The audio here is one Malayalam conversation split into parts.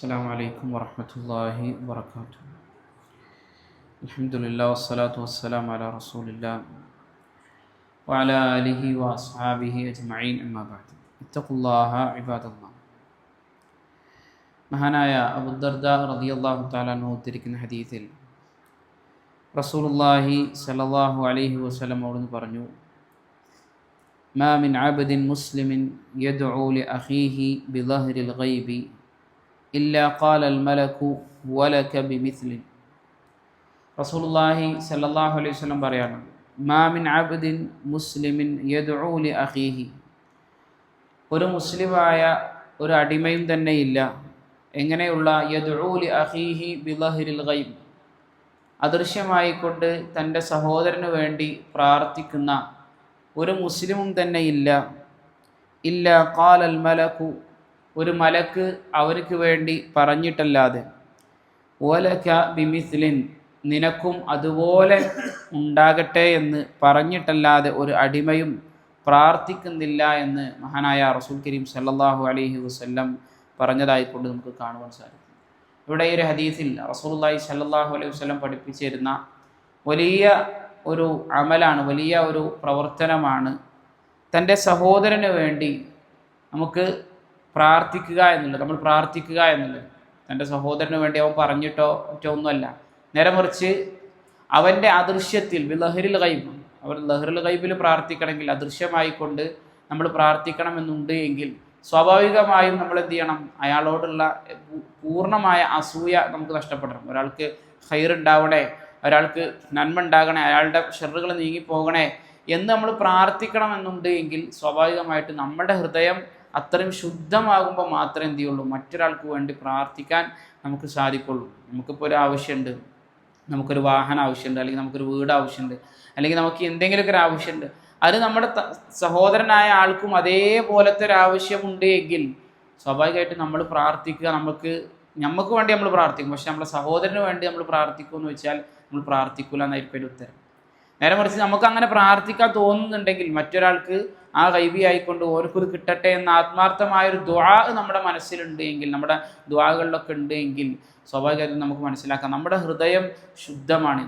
السلام عليكم ورحمة الله وبركاته. الحمد لله والصلاة والسلام على رسول الله وعلى آله وأصحابه أجمعين أما بعد اتقوا الله عباد الله. മഹാനായ അബൂദർദ റളിയല്ലാഹു തആല അൻഹു ഉദ്ധരിക്കുന്ന ഹദീസിൽ റസൂലുള്ളാഹി സ്വല്ലല്ലാഹു അലൈഹി വസല്ലം അവിടുന്ന് പറഞ്ഞു, മാ മിൻ അബ്ദിൻ മുസ്ലിമിൻ യദ്ഉ ലി അഖീഹി ബിളഹ്രിൽ ഗൈബി ഇല്ലാ ഖാലൽ മലകു വലക ബിമിസ്ലി. റസൂലുള്ളാഹി സ്വല്ലല്ലാഹു അലൈഹി വസല്ലം പറയാണ്, മാ മിൻ അബ്ദിൻ മുസ്ലിമിൻ യദ്ഉ ലി അഖീഹി, ഒരു മുസ്ലിമായ ഒരു അടിമയും തന്നെയില്ല. എങ്ങനെയുള്ള യദ്ഉ ലി അഖീഹി ബിളഹ്രിൽ ഗൈബ്, അദൃശ്യമായിക്കൊണ്ട് തൻ്റെ സഹോദരന് വേണ്ടി പ്രാർത്ഥിക്കുന്ന ഒരു മുസ്ലിമും തന്നെയില്ല. ഇല്ലാ ഖാലൽ മലകു, ഒരു മലക്ക് അവർക്ക് വേണ്ടി പറഞ്ഞിട്ടല്ലാതെ, വലക ബിമിസ്ലിൻ, നിനക്കും അതുപോലെ ഉണ്ടാകട്ടെ എന്ന് പറഞ്ഞിട്ടല്ലാതെ ഒരു അടിമയും പ്രാർത്ഥിക്കുന്നില്ല എന്ന് മഹാനായ റസൂൽ കരീം സല്ലല്ലാഹു അലൈഹി വസല്ലം പറഞ്ഞതായിക്കൊണ്ട് നമുക്ക് കാണുവാൻ സാധിക്കും. ഇവിടെ ഈ ഒരു ഹദീസിൽ റസൂലുള്ളാഹി സല്ലല്ലാഹു അലൈഹി വസല്ലം പഠിപ്പിച്ചിരുന്ന വലിയ ഒരു അമലാണ്, വലിയ ഒരു പ്രവർത്തനമാണ് തൻ്റെ സഹോദരന് വേണ്ടി നമുക്ക് പ്രാർത്ഥിക്കുക എന്നുള്ളത്. നമ്മൾ പ്രാർത്ഥിക്കുക എന്നുള്ളത് തൻ്റെ സഹോദരന് വേണ്ടി അവൻ പറഞ്ഞിട്ടോ മറ്റോ ഒന്നുമല്ല, നേരെ മറിച്ച് അവൻ്റെ അദൃശ്യത്തിൽ ബിളഹ്രിൽ ഗൈബ്, അവർ ലഹ്റുൽ ഗൈബിൽ പ്രാർത്ഥിക്കണമെങ്കിൽ അദൃശ്യമായിക്കൊണ്ട് നമ്മൾ പ്രാർത്ഥിക്കണമെന്നുണ്ട് എങ്കിൽ സ്വാഭാവികമായും നമ്മൾ എന്ത് ചെയ്യണം? അയാളോടുള്ള പൂർണ്ണമായ അസൂയ നമുക്ക് നഷ്ടപ്പെടണം. ഒരാൾക്ക് ഖൈർ ഉണ്ടാവണേ, ഒരാൾക്ക് നന്മ ഉണ്ടാകണേ, അയാളുടെ ഷർറുകൾ നീങ്ങിപ്പോകണേ എന്ന് നമ്മൾ പ്രാർത്ഥിക്കണമെന്നുണ്ട് എങ്കിൽ സ്വാഭാവികമായിട്ട് നമ്മുടെ ഹൃദയം അത്രയും ശുദ്ധമാകുമ്പോൾ മാത്രമേ എന്ത് ചെയ്യുള്ളൂ? മറ്റൊരാൾക്ക് വേണ്ടി പ്രാർത്ഥിക്കാൻ നമുക്ക് സാധിക്കുള്ളൂ. നമുക്കിപ്പോൾ ഒരു ആവശ്യമുണ്ട്, നമുക്കൊരു വാഹനം ആവശ്യമുണ്ട്, അല്ലെങ്കിൽ നമുക്കൊരു വീട് ആവശ്യമുണ്ട്, അല്ലെങ്കിൽ നമുക്ക് എന്തെങ്കിലുമൊക്കെ ഒരു ആവശ്യമുണ്ട്, അത് നമ്മുടെ സഹോദരനായ ആൾക്കും അതേപോലത്തെ ഒരു ആവശ്യമുണ്ട് എങ്കിൽ സ്വാഭാവികമായിട്ട് നമ്മൾ പ്രാർത്ഥിക്കുക. നമുക്ക് വേണ്ടി നമ്മൾ പ്രാർത്ഥിക്കും, പക്ഷെ നമ്മുടെ സഹോദരന് വേണ്ടി നമ്മൾ പ്രാർത്ഥിക്കുമെന്ന് വെച്ചാൽ നമ്മൾ പ്രാർത്ഥിക്കില്ല എന്നായിരിക്കും ഒരു ഉത്തരം. നേരെ മറിച്ച് നമുക്ക് അങ്ങനെ പ്രാർത്ഥിക്കാൻ തോന്നുന്നുണ്ടെങ്കിൽ മറ്റൊരാൾക്ക് ആ ഗൈബി ആയിക്കൊണ്ട് ഓർക്കൊരു കിട്ടട്ടെ എന്ന ആത്മാർത്ഥമായൊരു ദുആ നമ്മുടെ മനസ്സിലുണ്ട് എങ്കിൽ, നമ്മുടെ ദുആകളിലൊക്കെ ഉണ്ട് എങ്കിൽ സ്വാഭാവികമായിട്ടും നമുക്ക് മനസ്സിലാക്കാം നമ്മുടെ ഹൃദയം ശുദ്ധമാണ്.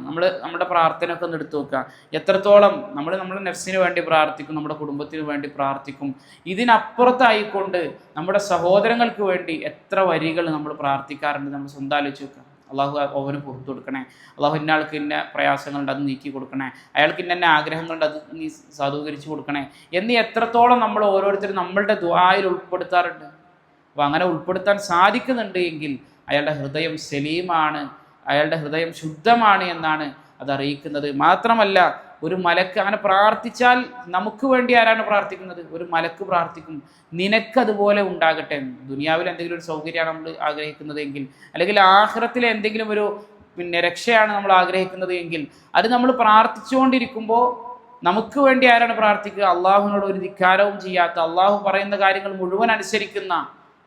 നമ്മുടെ പ്രാർത്ഥനയൊക്കെ ഒന്ന് എടുത്തു നോക്കുക. എത്രത്തോളം നമ്മുടെ നഫ്സിന് വേണ്ടി പ്രാർത്ഥിക്കും, നമ്മുടെ കുടുംബത്തിന് വേണ്ടി പ്രാർത്ഥിക്കും, ഇതിനപ്പുറത്തായിക്കൊണ്ട് നമ്മുടെ സഹോദരങ്ങൾക്ക് വേണ്ടി എത്ര വരികൾ നമ്മൾ പ്രാർത്ഥിക്കാറുണ്ട്. നമ്മൾ സ്വന്തം ആലോചിച്ച് നോക്കുക. അള്ളാഹു അവന് പുറത്തു കൊടുക്കണേ, അള്ളാഹു ഇന്ന ആൾക്ക് ഇന്ന പ്രയാസങ്ങളുണ്ട് അത് നീക്കി കൊടുക്കണേ, അയാൾക്ക് ഇന്ന ആഗ്രഹങ്ങളുണ്ട് അത് നീ സാധൂകരിച്ച് കൊടുക്കണേ എന്ന് എത്രത്തോളം നമ്മൾ ഓരോരുത്തരും നമ്മളുടെ ദുആയിൽ ഉൾപ്പെടുത്താറുണ്ട്. അപ്പോൾ അങ്ങനെ ഉൾപ്പെടുത്താൻ സാധിക്കുന്നുണ്ട് എങ്കിൽ അയാളുടെ ഹൃദയം സലീമാണ്, അയാളുടെ ഹൃദയം ശുദ്ധമാണ് എന്നാണ് അത് അറിയിക്കുന്നത്. മാത്രമല്ല ഒരു മലക്ക് അങ്ങനെ പ്രാർത്ഥിച്ചാൽ നമുക്ക് വേണ്ടി ആരാണ് പ്രാർത്ഥിക്കുന്നത്? ഒരു മലക്ക് പ്രാർത്ഥിക്കും, നിനക്കതുപോലെ ഉണ്ടാകട്ടെ. ദുനിയാവിൽ എന്തെങ്കിലും ഒരു സൗകര്യമാണ് നമ്മൾ ആഗ്രഹിക്കുന്നത് എങ്കിൽ, അല്ലെങ്കിൽ ആഖിറത്തിലെ എന്തെങ്കിലും ഒരു രക്ഷയാണ് നമ്മൾ ആഗ്രഹിക്കുന്നത് എങ്കിൽ, അത് നമ്മൾ പ്രാർത്ഥിച്ചുകൊണ്ടിരിക്കുമ്പോൾ നമുക്ക് വേണ്ടി ആരാണ് പ്രാർത്ഥിക്കുക? അള്ളാഹുവിനോട് ഒരു ധിക്കാരവും ചെയ്യാത്ത, അള്ളാഹു പറയുന്ന കാര്യങ്ങൾ മുഴുവൻ അനുസരിക്കുന്ന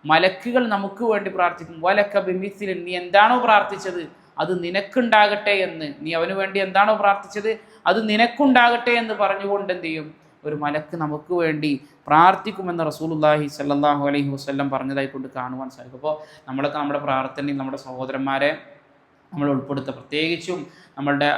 മലക്കുകൾ നമുക്ക് വേണ്ടി പ്രാർത്ഥിക്കും. വലക ബിമിസ്ലിൻ, നീ എന്താണോ പ്രാർത്ഥിച്ചത് അത് നിനക്കുണ്ടാകട്ടെ എന്ന്, നീ അവന് വേണ്ടി എന്താണോ പ്രാർത്ഥിച്ചത് അത് നിനക്കുണ്ടാകട്ടെ എന്ന് പറഞ്ഞുകൊണ്ട് എന്ത് ചെയ്യും? ഒരു മലക്ക് നമുക്ക് വേണ്ടി പ്രാർത്ഥിക്കുമെന്ന് റസൂലുള്ളാഹി സ്വല്ലല്ലാഹു അലൈഹി വസല്ലം പറഞ്ഞതായിക്കൊണ്ട് കാണുവാൻ സാധിക്കും. അപ്പോൾ നമ്മളൊക്കെ നമ്മുടെ പ്രാർത്ഥനയിൽ നമ്മുടെ സഹോദരന്മാരെ നമ്മൾ ഉൾപ്പെടുത്തുക. പ്രത്യേകിച്ചും നമ്മളുടെ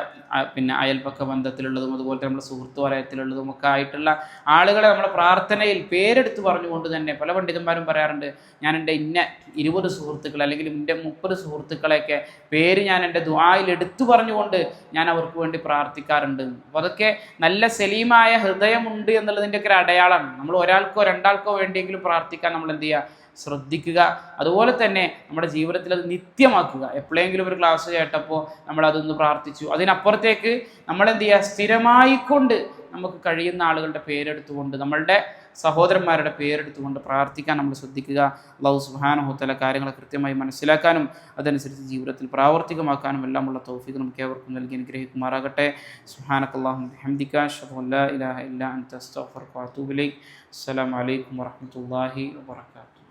അയൽപക്ക ബന്ധത്തിലുള്ളതും അതുപോലെ തന്നെ നമ്മുടെ സുഹൃത്ത് വലയത്തിലുള്ളതും ഒക്കെ ആയിട്ടുള്ള ആളുകളെ നമ്മുടെ പ്രാർത്ഥനയിൽ പേരെടുത്ത് പറഞ്ഞുകൊണ്ട് തന്നെ പല പണ്ഡിതന്മാരും പറയാറുണ്ട്, ഞാൻ എൻ്റെ ഇന്ന 20 സുഹൃത്തുക്കൾ അല്ലെങ്കിൽ എൻ്റെ 30 സുഹൃത്തുക്കളെയൊക്കെ പേര് ഞാൻ എൻ്റെ ദുആയിൽ എടുത്തു പറഞ്ഞുകൊണ്ട് ഞാൻ അവർക്ക് വേണ്ടി പ്രാർത്ഥിക്കാറുണ്ട്. അപ്പോൾ അതൊക്കെ നല്ല സലീമായ ഹൃദയമുണ്ട് എന്നുള്ളതിൻ്റെയൊക്കെ ഒരു അടയാളമാണ്. നമ്മൾ ഒരാൾക്കോ രണ്ടാൾക്കോ വേണ്ടിയെങ്കിലും പ്രാർത്ഥിക്കാൻ നമ്മൾ എന്ത് ചെയ്യുക? ശ്രദ്ധിക്കുക. അതുപോലെ തന്നെ നമ്മുടെ ജീവിതത്തിൽ അത് നിത്യമാക്കുക. എപ്പോഴെങ്കിലും ഒരു ക്ലാസ് കേട്ടപ്പോൾ നമ്മളതൊന്ന് പ്രാർത്ഥിച്ചു, അതിനപ്പുറത്തേക്ക് നമ്മളെന്ത് ചെയ്യുക? സ്ഥിരമായിക്കൊണ്ട് നമുക്ക് കഴിയുന്ന ആളുകളുടെ പേരെടുത്തുകൊണ്ട്, നമ്മളുടെ സഹോദരന്മാരുടെ പേരെടുത്തുകൊണ്ട് പ്രാർത്ഥിക്കാൻ നമ്മൾ ശ്രദ്ധിക്കുക. അല്ലാഹു സുബ്ഹാനഹു വ തആല കാര്യങ്ങളെ കൃത്യമായി മനസ്സിലാക്കാനും അതനുസരിച്ച് ജീവിതത്തിൽ പ്രാവർത്തികമാക്കാനും എല്ലാമുള്ള തൗഫീഖ് നമുക്ക് ഏവർക്കും നൽകി അനുഗ്രഹിക്കുമാറാകട്ടെ. സുബ്ഹാനകല്ലാഹുമ്മ ബിഹംദിക അശ്ഹദു അൻ ലാ ഇലാഹ ഇല്ലാ അൻത അസ്തഗ്ഫിറുക വ അത്തൂബു ഇലൈക്. അസ്സലാമു അലൈക്കും വറഹ്മത്തുള്ളാഹി വബറകാതുഹു.